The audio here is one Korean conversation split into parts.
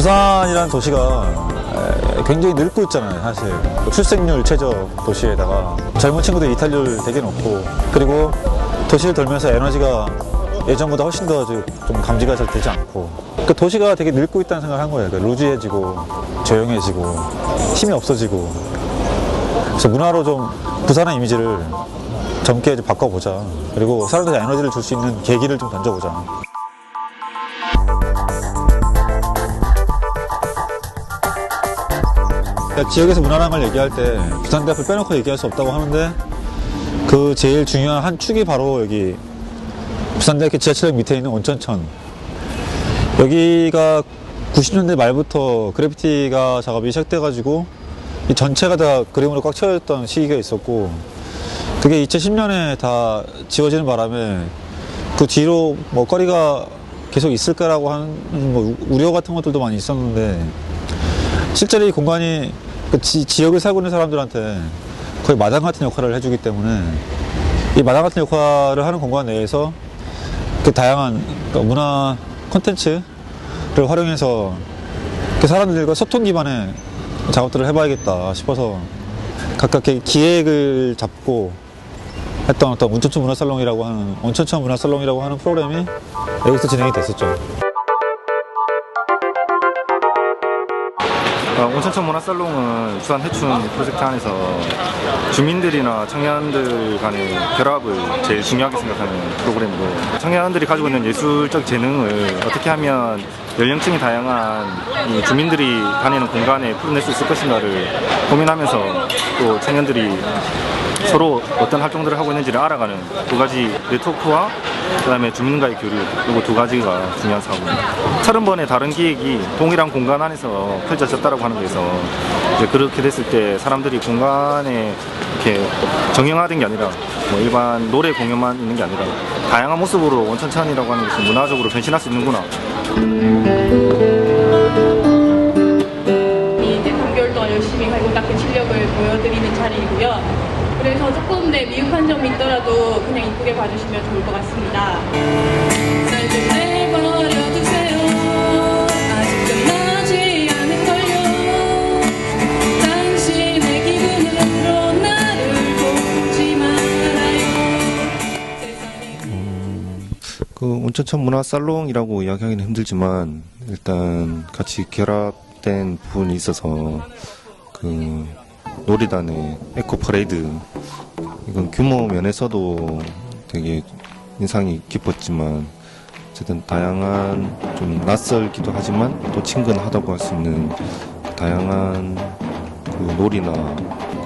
부산이라는 도시가 굉장히 늙고 있잖아요, 사실. 출생률 최저 도시에다가 젊은 친구들이 이탈률 되게 높고, 그리고 도시를 돌면서 에너지가 예전보다 훨씬 더 좀 감지가 잘 되지 않고, 그 도시가 되게 늙고 있다는 생각을 한 거예요. 루즈해지고 조용해지고 힘이 없어지고. 그래서 문화로 좀 부산의 이미지를 젊게 좀 바꿔보자. 그리고 사람들한테 에너지를 줄 수 있는 계기를 좀 던져보자. 지역에서 문화라는 걸 얘기할 때 부산대학을 빼놓고 얘기할 수 없다고 하는데, 그 제일 중요한 한 축이 바로 여기 부산대학교 지하철역 밑에 있는 온천천. 여기가 90년대 말부터 그래피티가 작업이 시작돼가지고 이 전체가 다 그림으로 꽉 채워졌던 시기가 있었고, 그게 2010년에 다 지워지는 바람에 그 뒤로 뭐 거리가 계속 있을 거라고 하는 뭐 우려 같은 것들도 많이 있었는데, 실제로 이 공간이 그 지역을 살고 있는 사람들한테 거의 마당 같은 역할을 해주기 때문에, 이 마당 같은 역할을 하는 공간 내에서 그 다양한 문화 콘텐츠를 활용해서 그 사람들과 소통 기반의 작업들을 해봐야겠다 싶어서 각각 기획을 잡고 했던 어떤 온천천 문화살롱이라고 하는 프로그램이 여기서 진행이 됐었죠. 온천천 문화살롱은 부산 해춘 프로젝트 안에서 주민들이나 청년들 간의 결합을 제일 중요하게 생각하는 프로그램이고, 청년들이 가지고 있는 예술적 재능을 어떻게 하면 연령층이 다양한 이 주민들이 다니는 공간에 풀어낼 수 있을 것인가를 고민하면서, 또 청년들이 서로 어떤 활동들을 하고 있는지를 알아가는 두 가지 네트워크와 그다음에 주민과의 교류, 이거 두 가지가 중요한 사업입니다. 30번의 다른 기획이 동일한 공간 안에서 펼쳐졌다고 하는 거에서, 이제 그렇게 됐을 때 사람들이 공간에 이렇게 정형화된 게 아니라 뭐 일반 노래 공연만 있는 게 아니라 다양한 모습으로 온천천이라고 하는 것이 문화적으로 변신할 수 있는구나. 이제 3개월 동안 열심히 갈고 닦은 실력을 보여드리는 자리이고요. 그래서 조금 미흡한 점이 있더라도 그냥 이쁘게 봐주시면 좋을 것 같습니다. 그 온천천 문화살롱이라고 이야기하기는 힘들지만, 일단 같이 결합된 부분이 있어서 그 놀이단의 에코 퍼레이드, 이건 규모 면에서도 되게 인상이 깊었지만, 어쨌든 다양한 좀 낯설기도 하지만 또 친근하다고 할 수 있는 다양한 그 놀이나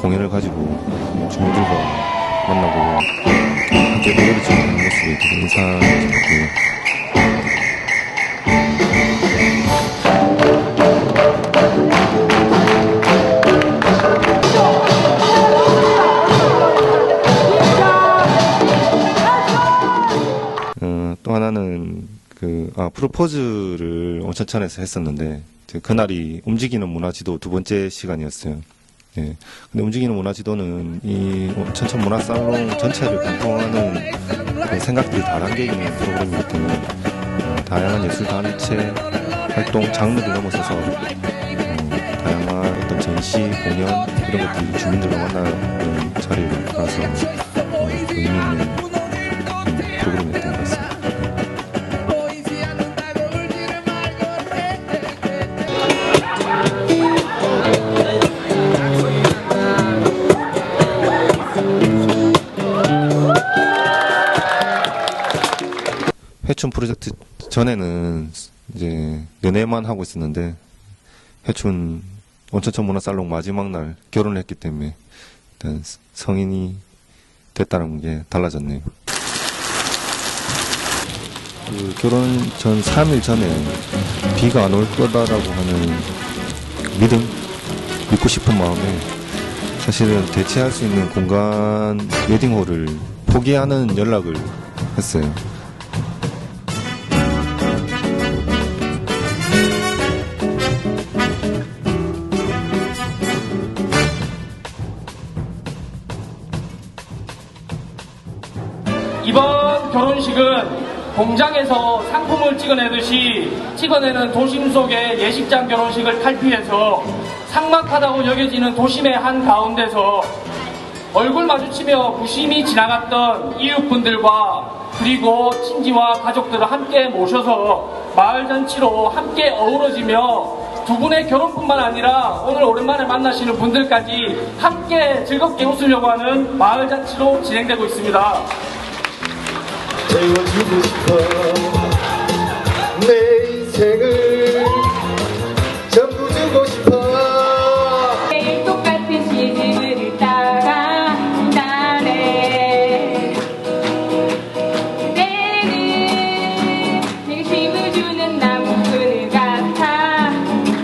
공연을 가지고 주민들과 만나고 함께 노래를 지르는 모습이 되게 인상 깊었고요. 또 하나는 프로포즈를 온천천에서 했었는데, 그날이 움직이는 문화지도 두 번째 시간이었어요. 예. 근데 움직이는 문화지도는 이 온천천 문화살롱 전체를 관통하는 그 생각들이 다 담겨 있는 프로그램이기 때문에, 다양한 예술단체 활동 장르를 넘어서서 다양한 어떤 전시, 공연 이런 것들이 주민들과 만나는 자리라서 의미 있는 프로그램이었던 것 같습니다. 해춘 프로젝트 전에는 이제 연애만 하고 있었는데, 해춘 온천천 문화살롱 마지막 날 결혼을 했기 때문에 일단 성인이 됐다는 게 달라졌네요. 그 결혼 전 3일 전에 비가 안 올 거다라고 하는 믿고 싶은 마음에 사실은 대체할 수 있는 공간 웨딩홀을 포기하는 연락을 했어요. 이번 결혼식은 공장에서 상품을 찍어내듯이 찍어내는 도심 속의 예식장 결혼식을 탈피해서 삭막하다고 여겨지는 도심의 한 가운데서 얼굴 마주치며 무심히 지나갔던 이웃분들과 그리고 친지와 가족들을 함께 모셔서 마을잔치로 함께 어우러지며 두 분의 결혼뿐만 아니라 오늘 오랜만에 만나시는 분들까지 함께 즐겁게 웃으려고 하는 마을잔치로 진행되고 있습니다. 채워주고 싶어 내 인생을 전부 주고 싶어 매일 똑같은 시즌을 따라 나네 때는 내게 힘을 주는 나무 그늘 같아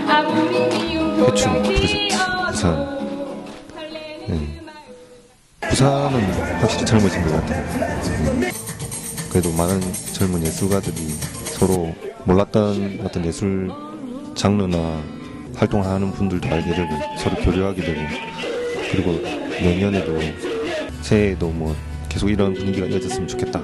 아무리 미운 해충 조명이 부산. 부산은 확실히 젊어진 것 같아요. 그래도 많은 젊은 예술가들이 서로 몰랐던 어떤 예술 장르나 활동하는 분들도 알게 되고 서로 교류하게 되고, 그리고 내년에도 새해에도 뭐 계속 이런 분위기가 이어졌으면 좋겠다.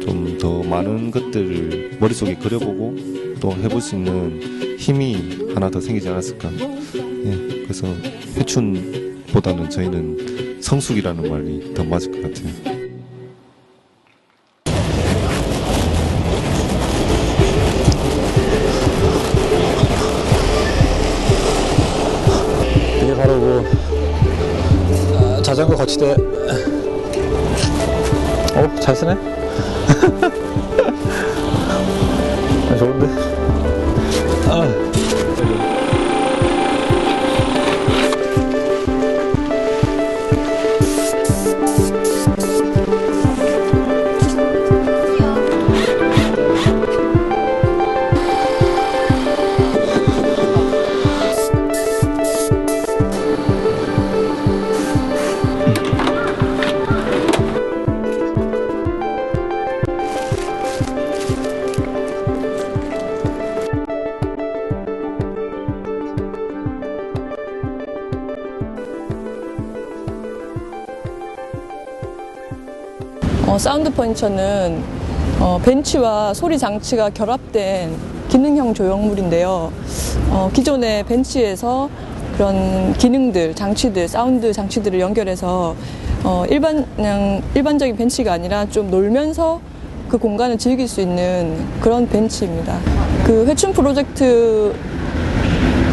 좀 더 많은 것들을 머릿속에 그려보고 또 해볼 수 있는 힘이 하나 더 생기지 않았을까. 예, 그래서 회춘보다는 저희는 성숙이라는 말이 더 맞을 것 같아요. 이게 바로 자전거 거치대. 잘 쓰네. 좋은데. 사운드 퍼니처는 벤치와 소리 장치가 결합된 기능형 조형물인데요. 기존의 벤치에서 그런 기능들, 장치들, 사운드 장치들을 연결해서 일반적인 벤치가 아니라 좀 놀면서 그 공간을 즐길 수 있는 그런 벤치입니다. 그 회춘 프로젝트가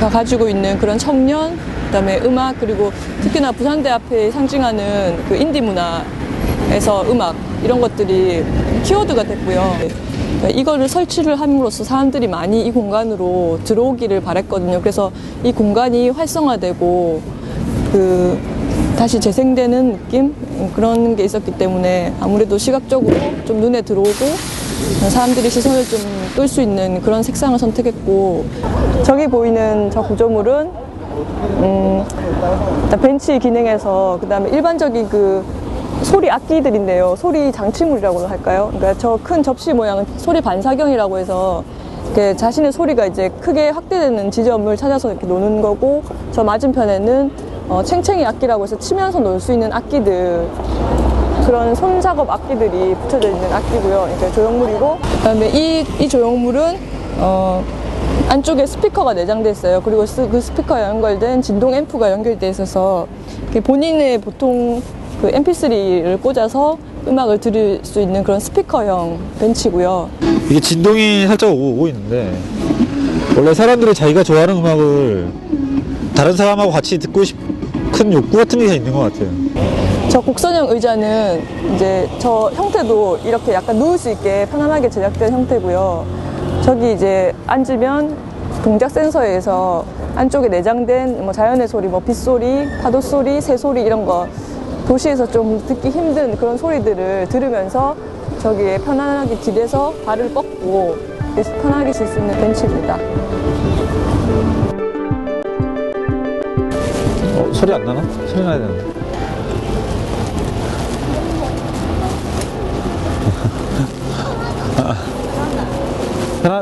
가지고 있는 그런 청년, 그다음에 음악, 그리고 특히나 부산대 앞에 상징하는 그 인디 문화에서 음악 이런 것들이 키워드가 됐고요. 이거를 설치를 함으로써 사람들이 많이 이 공간으로 들어오기를 바랬거든요. 그래서 이 공간이 활성화되고 다시 재생되는 느낌? 그런 게 있었기 때문에 아무래도 시각적으로 좀 눈에 들어오고 사람들이 시선을 좀 끌 수 있는 그런 색상을 선택했고, 저기 보이는 저 구조물은 일단 벤치 기능에서 그다음에 일반적인 그 소리 악기들인데요. 소리 장치물이라고 할까요? 그러니까 저 큰 접시 모양은 소리 반사경이라고 해서 이렇게 자신의 소리가 이제 크게 확대되는 지점을 찾아서 이렇게 노는 거고, 저 맞은편에는 챙챙이 악기라고 해서 치면서 놀 수 있는 악기들, 그런 손작업 악기들이 붙여져 있는 악기고요. 이렇게 조형물이고, 그다음에 이 조형물은 안쪽에 스피커가 내장돼 있어요. 그리고 그 스피커에 연결된 진동 앰프가 연결돼 있어서 본인의 보통 그 MP3를 꽂아서 음악을 들을 수 있는 그런 스피커형 벤치고요. 이게 진동이 살짝 오고 있는데, 원래 사람들이 자기가 좋아하는 음악을 다른 사람하고 같이 듣고 싶은 욕구 같은 게 있는 것 같아요. 저 곡선형 의자는 이제 저 형태도 이렇게 약간 누울 수 있게 편안하게 제작된 형태고요. 저기 이제 앉으면 동작 센서에 의해서 안쪽에 내장된 뭐 자연의 소리, 뭐 빗소리, 파도 소리, 새 소리 이런 거, 도시에서 좀 듣기 힘든 그런 소리들을 들으면서 저기에 편안하게 기대서 발을 뻗고 편하게 쉴 수 있는 벤치입니다. 소리 안 나나? 소리 나야 되는데.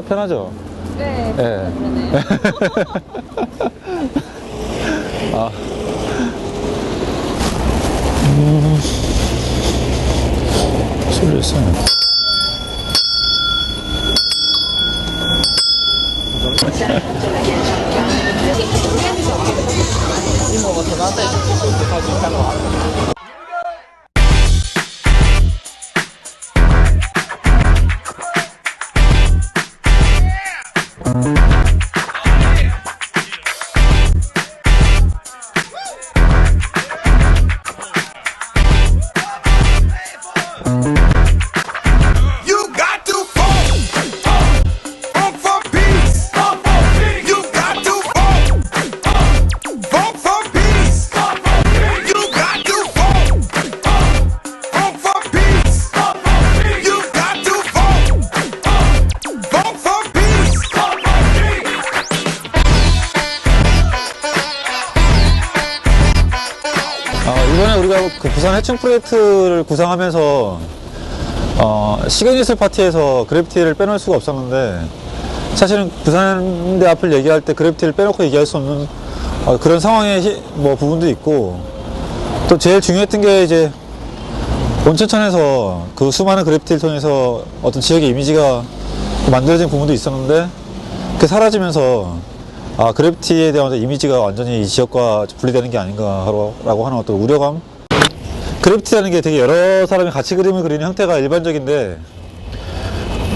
편하죠? 네. 네. 아. 소리를 있어요. You got to vote for peace. You got to vote for peace. You got to vote for peace. You got to vote for peace. 이번에 우리가 그 부산 해충 프로젝트를 구상하면서 시간 이슬 파티에서 그래피티를 빼놓을 수가 없었는데, 사실은 부산대 앞을 얘기할 때 그래피티를 빼놓고 얘기할 수 없는 그런 상황의 뭐 부분도 있고, 또 제일 중요했던 게 이제 온천천에서 그 수많은 그래피티를 통해서 어떤 지역의 이미지가 만들어진 부분도 있었는데, 그게 사라지면서 그래피티에 대한 어떤 이미지가 완전히 이 지역과 분리되는 게 아닌가라고 하는 어떤 우려감. 그래피티라는 게 되게 여러 사람이 같이 그림을 그리는 형태가 일반적인데,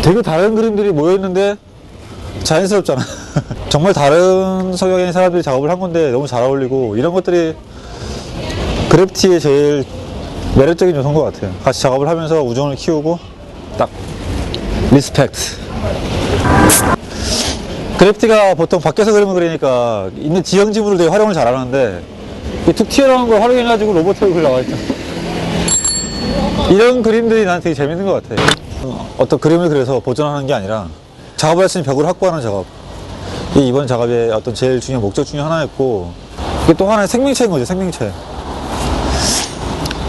되게 다른 그림들이 모여있는데 자연스럽잖아. 정말 다른 성향의 사람들이 작업을 한 건데 너무 잘 어울리고, 이런 것들이 그래피티의 제일 매력적인 요소인 것 같아요. 같이 작업을 하면서 우정을 키우고, 딱 리스펙트. 그래피티가 보통 밖에서 그림을 그리니까 있는 지형 지물을 되게 활용을 잘하는데, 이 툭 튀어나온 걸 활용해가지고 로봇으로 글 나와있죠. 이런 그림들이 난 되게 재밌는 것 같아. 어떤 그림을 그려서 보존하는 게 아니라 작업할 수 있는 벽을 확보하는 작업. 이게 이번 작업의 어떤 제일 중요한 목적 중에 하나였고, 이게 또 하나의 생명체인 거죠, 생명체.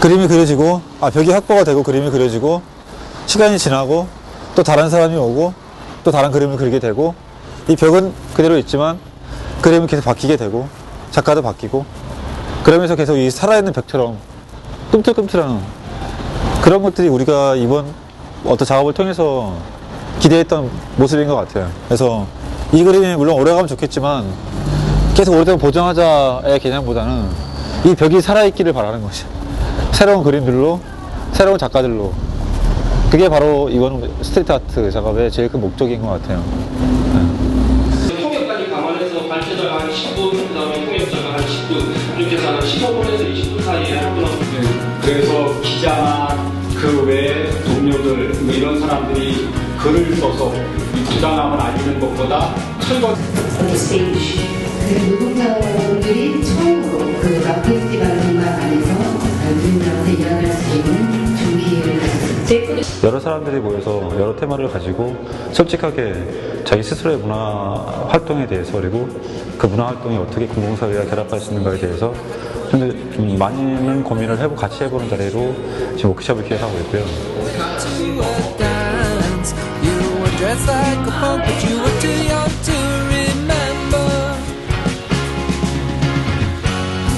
그림이 그려지고, 벽이 확보가 되고 그림이 그려지고, 시간이 지나고 또 다른 사람이 오고 또 다른 그림을 그리게 되고, 이 벽은 그대로 있지만 그림은 계속 바뀌게 되고 작가도 바뀌고, 그러면서 계속 이 살아있는 벽처럼 꿈틀꿈틀한 그런 것들이 우리가 이번 어떤 작업을 통해서 기대했던 모습인 것 같아요. 그래서 이 그림이 물론 오래가면 좋겠지만 계속 오래도록 보존하자의 개념보다는 이 벽이 살아있기를 바라는 것이, 새로운 그림들로, 새로운 작가들로. 그게 바로 이번 스트리트 아트 작업의 제일 큰 목적인 것 같아요. 통역까지 감안해서 발제자가 한 10분, 그 다음에 통역자가 한 10분, 이렇게 해서 한 15분에서 20분 사이에 한 분. 그래서 기자나 그 외 동료들 뭐 이런 사람들이 글을 써서 부당함을 알리는 것보다 철거. 스테이지 노동자들이 처음으로 그 락 페스티벌 공간 안에서 그림들한테 이야기할 수 있는 좋은 기회를 가졌습니다. 여러 사람들이 모여서 여러 테마를 가지고 솔직하게 자기 스스로의 문화 활동에 대해서, 그리고 그 문화 활동이 어떻게 공공사회와 결합할 수 있는가에 대해서 좀 많이는 고민을 같이 해보는 자리로 지금 워크숍을 기획하고 있고요.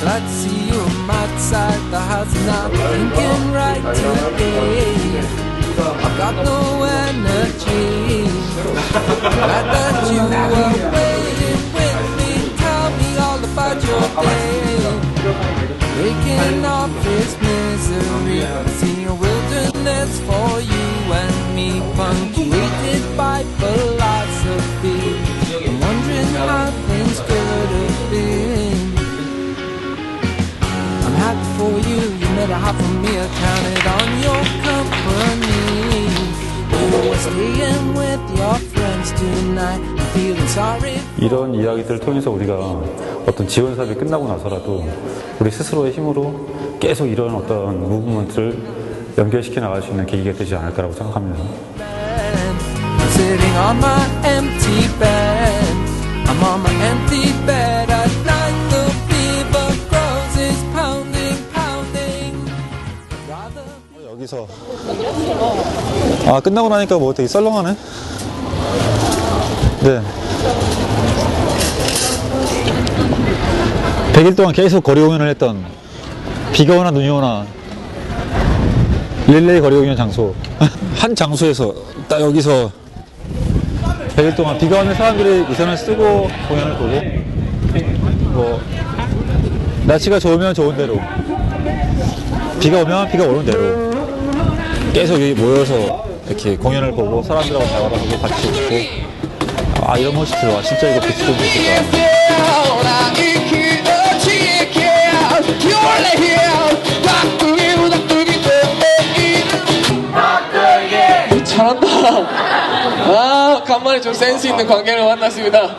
Glad to see you outside the house not thinking right today. I've got no energy. Glad that you were waiting with me. Tell me all about your day. Waking up this misery. See a wilderness for you and me, punctuated by philosophy. I'm wondering how things could have been. I'm happy for you, you made it hard for me. I counted on your company. You were staying with your friends tonight. I'm feeling sorry. 이런 이야기들을 통해서 우리가 어떤 지원 사업이 끝나고 나서라도 우리 스스로의 힘으로 계속 이런 어떤 무브먼트를 연결시켜 나갈 수 있는 계기가 되지 않을까라고 생각합니다. I'm sitting on my empty bed. I'm on my empty bed at night. The fever grows, it's pounding, pounding. 여기서 끝나고 나니까 뭐 되게 썰렁하네. 네. 100일 동안 계속 거리 공연을 했던, 비가 오나 눈이 오나 릴레이 거리 공연 장소. 한 장소에서 딱 여기서 100일 동안 비가 오는 사람들이 우산을 쓰고 공연을 보고, 뭐 날씨가 좋으면 좋은 대로, 비가 오면 비가 오는 대로 계속 여기 모여서 이렇게 공연을 보고 사람들하고 대화를 하고 같이 웃고, 아 이런 모습들 와 진짜 이거 비트도 좋겠다. 잘한다. 아, 간만에 좀 센스 있는 관계를 만났습니다.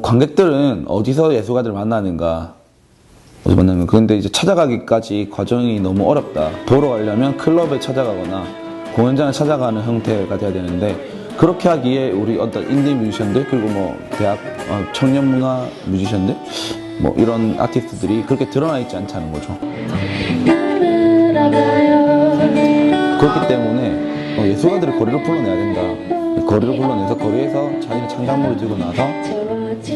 관객들은 어디서 예술가들을 만나는가? 어디 만나면 그런데 이제 찾아가기까지 과정이 너무 어렵다. 보러 가려면 클럽에 찾아가거나 공연장을 찾아가는 형태가 돼야 되는데, 그렇게 하기에 우리 어떤 인디 뮤지션들 그리고 뭐 대학 청년 문화 뮤지션들 뭐 이런 아티스트들이 그렇게 드러나 있지 않다는 거죠. 그렇기 때문에 예술가들을 거리로 불러내야 된다. 거리로 불러내서 거리에서 자기의 창작물을 들고 나서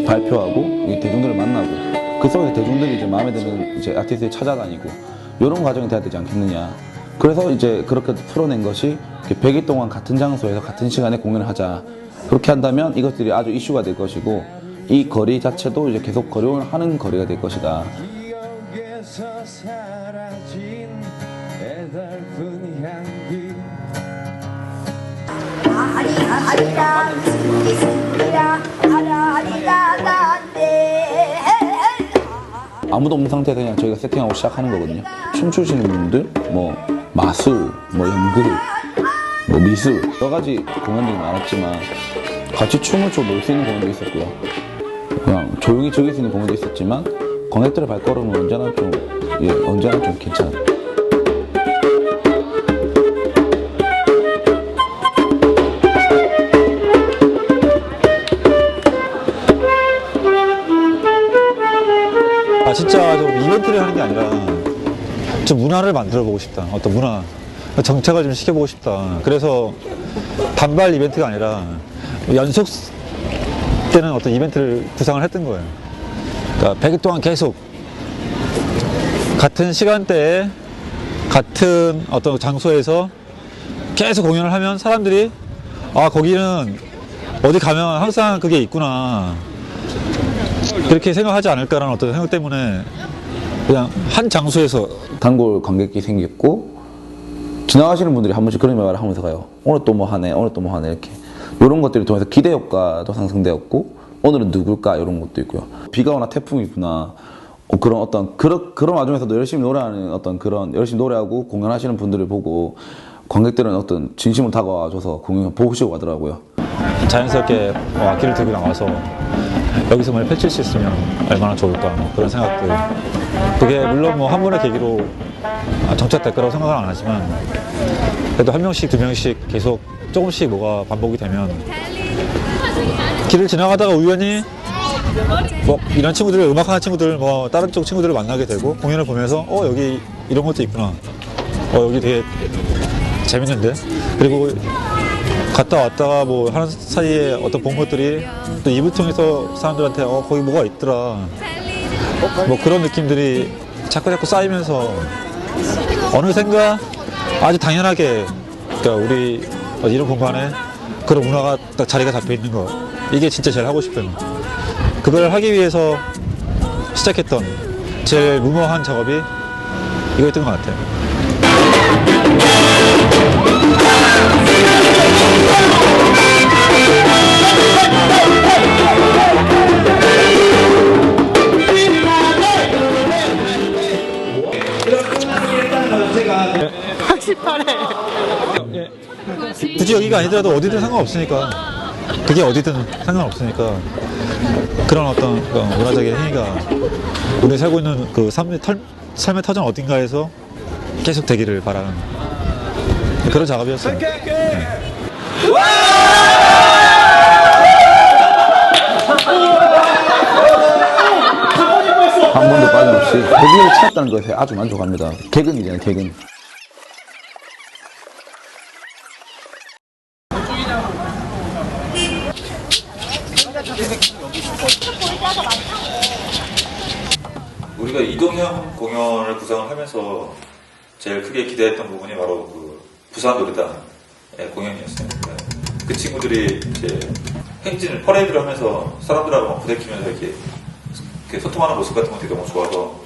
발표하고 대중들을 만나고, 그 속에서 대중들이 이제 마음에 드는 이제 아티스트를 찾아다니고, 이런 과정이 돼야 되지 않겠느냐. 그래서 이제 그렇게 풀어낸 것이 100일 동안 같은 장소에서 같은 시간에 공연을 하자. 그렇게 한다면 이것들이 아주 이슈가 될 것이고, 이 거리 자체도 이제 계속 거리를 하는 거리가 될 것이다. 아무도 없는 상태에서 그냥 저희가 세팅하고 시작하는 거거든요. 춤추시는 분들, 뭐 마술, 뭐 연극, 뭐 미술, 여러 가지 공연들이 많았지만 같이 춤을 춰 놀 수 있는 공연도 있었고요. 그냥 조용히 즐길 수 있는 공연도 있었지만 관객들의 발걸음은 언제나 좀 괜찮아요. 진짜 좀 이벤트를 하는 게 아니라 좀 문화를 만들어 보고 싶다. 어떤 문화, 정책을 좀 시켜보고 싶다. 그래서 단발 이벤트가 아니라 연속 때는 어떤 이벤트를 구상을 했던 거예요. 그러니까 100일 동안 계속 같은 시간대에 같은 어떤 장소에서 계속 공연을 하면 사람들이 아 거기는 어디 가면 항상 그게 있구나, 그렇게 생각하지 않을까라는 어떤 생각 때문에 그냥 한 장소에서 단골 관객이 생겼고, 지나가시는 분들이 한 번씩 그런 말을 하면서 가요. 오늘 또 뭐 하네, 오늘 또 뭐 하네, 이렇게. 이런 것들을 통해서 기대 효과도 상승되었고, 오늘은 누굴까 이런 것도 있고요. 비가 오나 태풍이 부나 그런 와중에서도 열심히 노래하는 열심히 노래하고 공연하시는 분들을 보고 관객들은 어떤 진심으로 다가와줘서 공연 보고 싶고 하더라고요. 자연스럽게 악기를 들고 나와서 여기서 뭘 펼칠 수 있으면 얼마나 좋을까, 뭐 그런 생각들. 그게 물론 뭐 한 번의 계기로 정착될 거라고 생각은 안 하지만, 그래도 한 명씩 두 명씩 계속 조금씩 뭐가 반복이 되면 길을 지나가다가 우연히 뭐 이런 친구들, 음악하는 친구들, 뭐 다른 쪽 친구들을 만나게 되고, 공연을 보면서 여기 이런 것도 있구나, 여기 되게 재밌는데, 그리고 갔다 왔다가 뭐 하는 사이에 어떤 본 것들이 또 입을 통해서 사람들한테 거기 뭐가 있더라, 뭐 그런 느낌들이 자꾸 쌓이면서 어느샌가 아주 당연하게, 그러니까 우리 이런 공간에 그런 문화가 딱 자리가 잡혀 있는 거, 이게 진짜 제일 하고 싶은, 그걸 하기 위해서 시작했던 제일 무모한 작업이 이거였던 것 같아요. 굳이 여기가 아니더라도 어디든 상관없으니까, 그게 어디든 상관없으니까, 그런 어떤 문화적인 행위가 우리 살고 있는 그 삶의 터전 어딘가에서 계속 되기를 바라는 그런 작업이었어요. 네. 한 번도 빠짐없이 거기를 찾았다는 것에 아주 만족합니다. 개근이잖아요, 개근. 우리가 이동형 공연을 구상을 하면서 제일 크게 기대했던 부분이 바로 그 부산 노래단의 공연이었어요. 그 친구들이 이제 행진을 퍼레이드를 하면서 사람들하고 막 부대끼면서 이렇게 소통하는 모습 같은 것들이 너무 좋아서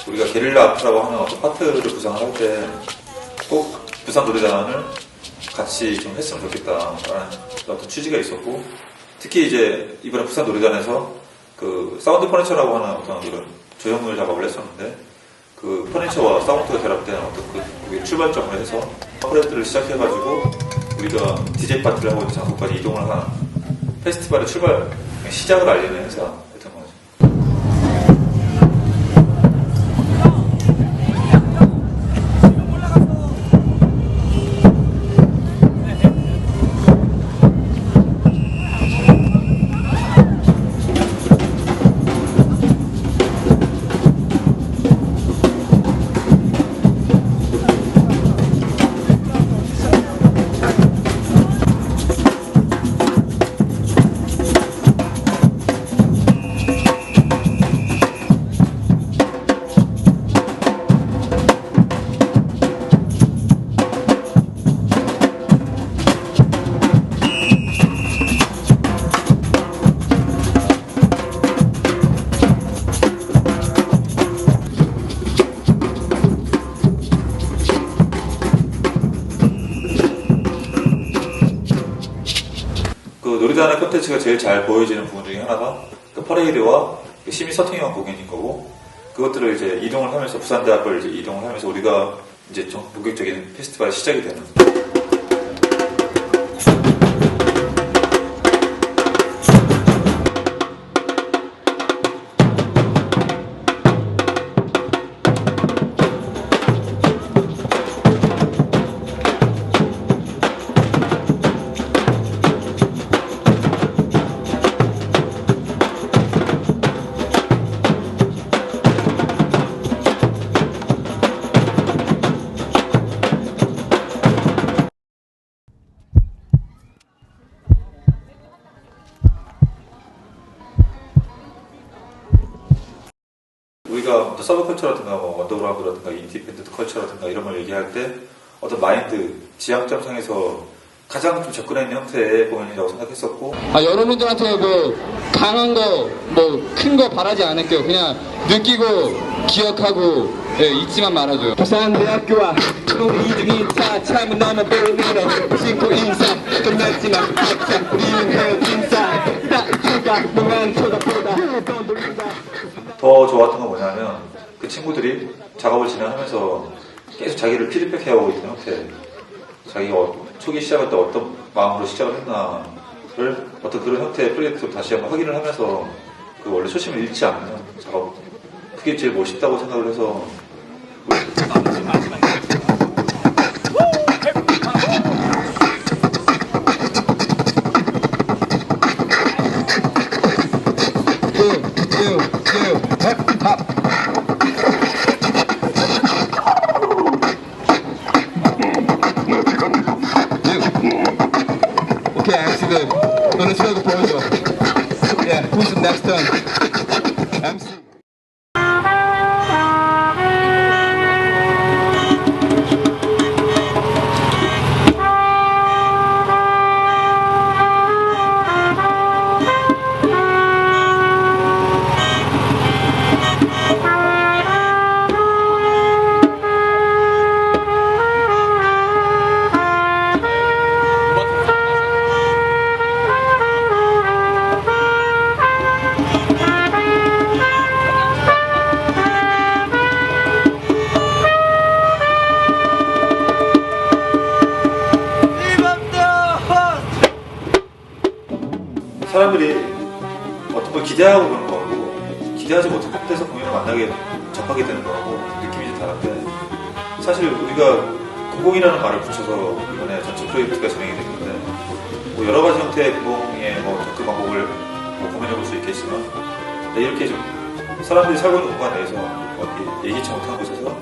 우리가 게릴라 아트라고 하는 어떤 파트를 구상을 할 때 꼭 부산 노래단을 같이 좀 했으면 좋겠다라는 어떤 취지가 있었고, 특히 이제 이번에 부산 노래단에서 그 사운드 퍼니처라고 하는 어떤 이런 조형물 작업을 했었는데, 그 퍼니처와 사운드가 결합된 어떤 그 출발점을 해서 퍼레이드를 시작해가지고 우리가 DJ 파티를 하고 있는 장소까지 이동을 하는 페스티벌의 시작을 알리는 행사였던 거죠. 노래단의 콘텐츠가 제일 잘 보여지는 부분 중에 하나가 그 퍼레이드와 그 시민 서팅형 공연인 거고, 그것들을 이제 이동을 하면서 부산대학교를 이제 이동을 하면서 우리가 이제 좀 본격적인 페스티벌이 시작이 되는. 우리가 서브컬처라든가 뭐 언더그라운드라든가 인디펜던트 컬처라든가 이런 걸 얘기할 때 어떤 마인드, 지향점상에서 가장 좀 접근해 있는 형태의 공연이라고 생각했었고, 여러분들한테 뭐 강한 거, 뭐 큰 거 바라지 않을게요. 그냥 느끼고 기억하고 잊지만 말아줘요. 부산대학교와 우리 이중인차 참은 너무 보이는 신고 인사 끝났지만 항상 우리는 헤어진 사 따주가 멍한 쳐다보다 더 좋았던 건 뭐냐면 그 친구들이 작업을 진행하면서 계속 자기를 피드백해오고 있는 형태, 자기가 초기 시작할 때 어떤 마음으로 시작을 했나를 어떤 그런 형태의 프로젝트로 다시 한번 확인을 하면서 그 원래 초심을 잃지 않는 작업, 그게 제일 멋있다고 생각을 해서. Okay, actually, 너는 수업을 보여줘. Yeah, who's the next one? MC. 사람들이 어떤 걸 기대하고 그런 거하고 기대하지 못한 곳에서 공연을 접하게 되는 거하고 느낌이 좀 다른데, 사실 우리가 공공이라는 말을 붙여서 이번에 전체 프로젝트가 진행이 됐는데 뭐 여러 가지 형태의 공공의 접근 방법을 고민해 볼 수 있겠지만, 이렇게 좀 사람들이 살고 있는 공간 내에서 예기치 못한 곳에서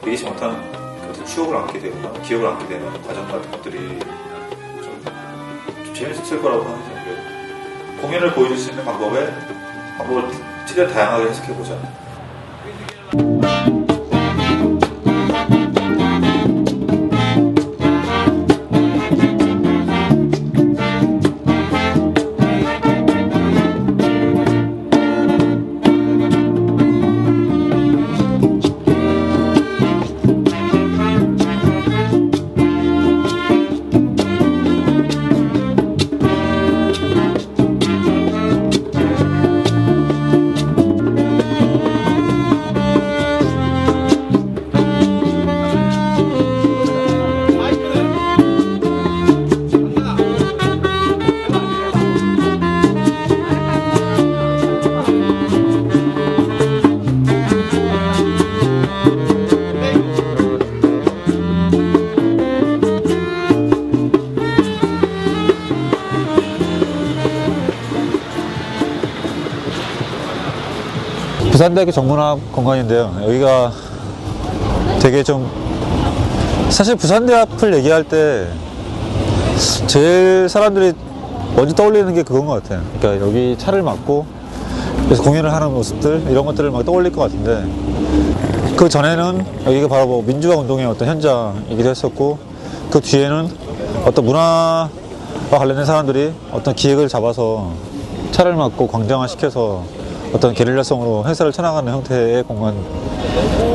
예기치 못한 어떤 추억을 안게 되거나 기억을 안게 되는 과정 같은 것들이 좀 재밌을 거라고 생각해요. 공연을 보여줄 수 있는 방법을 최대한 다양하게 해석해보자. 부산대학교 정문앞 공간인데요. 여기가 되게 좀 사실 부산대 앞을 얘기할 때 제일 사람들이 먼저 떠올리는 게 그건 것 같아요. 그러니까 여기 차를 막고 그래서 공연을 하는 모습들 이런 것들을 막 떠올릴 것 같은데 그 전에는 여기가 바로 뭐 민주화 운동의 어떤 현장이기도 했었고 그 뒤에는 어떤 문화와 관련된 사람들이 어떤 기획을 잡아서 차를 막고 광장화 시켜서 어떤 게릴라성으로 행사를 쳐나가는 형태의 공간.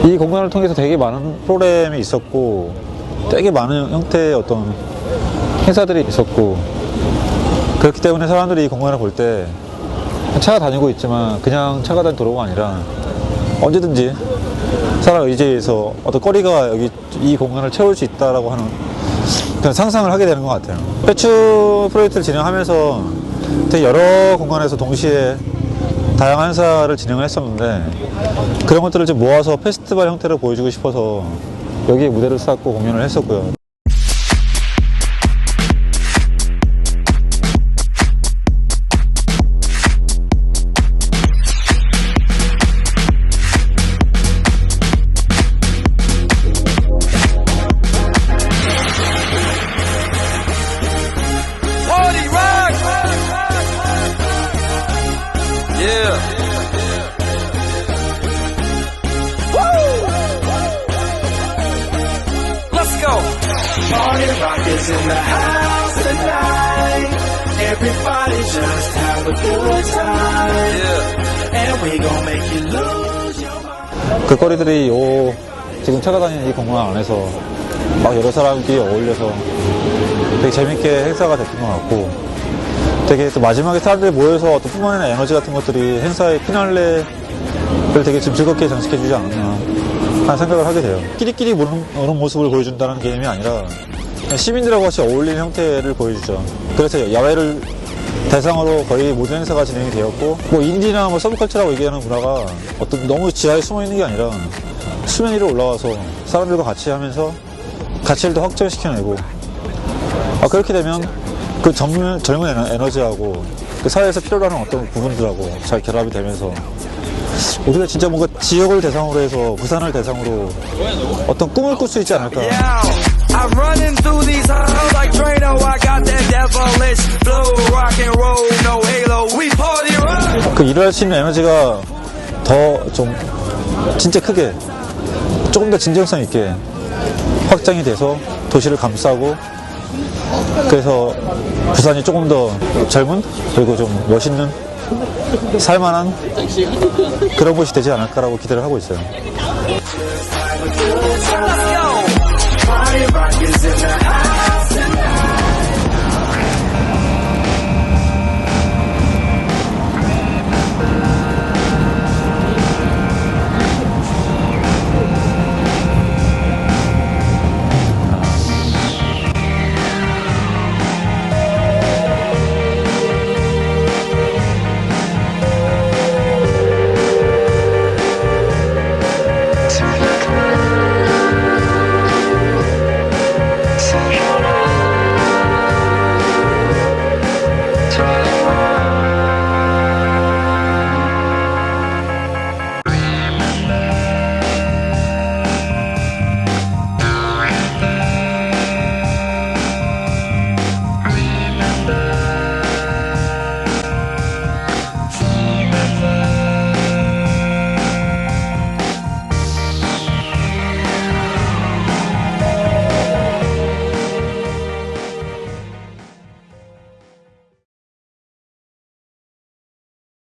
이 공간을 통해서 되게 많은 프로그램이 있었고 되게 많은 형태의 어떤 행사들이 있었고 그렇기 때문에 사람들이 이 공간을 볼 때 차가 다니고 있지만 그냥 차가 다니는 도로가 아니라 언제든지 사람 의지에서 어떤 거리가 여기 이 공간을 채울 수 있다라고 하는 그런 상상을 하게 되는 것 같아요. 회추 프로젝트를 진행하면서 되게 여러 공간에서 동시에 다양한 행사를 진행을 했었는데 그런 것들을 좀 모아서 페스티벌 형태로 보여주고 싶어서 여기에 무대를 쌓고 공연을 했었고요. Party rock is in the house tonight. Everybody just have a good time. And we gon' make you lose your mind. 그 거리들이 지금 차가 다니는 이 공간 안에서 막 여러 사람끼리 어울려서 되게 재밌게 행사가 됐던 것 같고 되게 또 마지막에 사람들이 모여서 어떤 뿜어내는 에너지 같은 것들이 행사의 피날레를 되게 좀 즐겁게 장식해주지 않았나 하는 생각을 하게 돼요. 끼리끼리 노는 모습을 보여준다는 개념이 아니라 시민들하고 같이 어울리는 형태를 보여주죠. 그래서 야외를 대상으로 거의 모든 행사가 진행이 되었고 뭐 인디나 뭐 서브컬처라고 얘기하는 문화가 어떤 너무 지하에 숨어 있는 게 아니라 수면 위로 올라와서 사람들과 같이 하면서 가치를 더 확장시켜내고 그렇게 되면 그 젊은 에너지하고 그 사회에서 필요로 하는 어떤 부분들하고 잘 결합이 되면서 우리가 진짜 뭔가 지역을 대상으로 해서 부산을 대상으로 어떤 꿈을 꿀 수 있지 않을까. I'm running through these halls like Drano. I got that devilish flow, rock and roll, no halo. We party rock. 그 일할 수 있는 에너지가 더 좀 진짜 크게 조금 더 진정성 있게 확장이 돼서 도시를 감싸고 그래서 부산이 조금 더 젊은 그리고 좀 멋있는 살만한 그런 곳이 되지 않을까라고 기대를 하고 있어요. Party rock is in the house.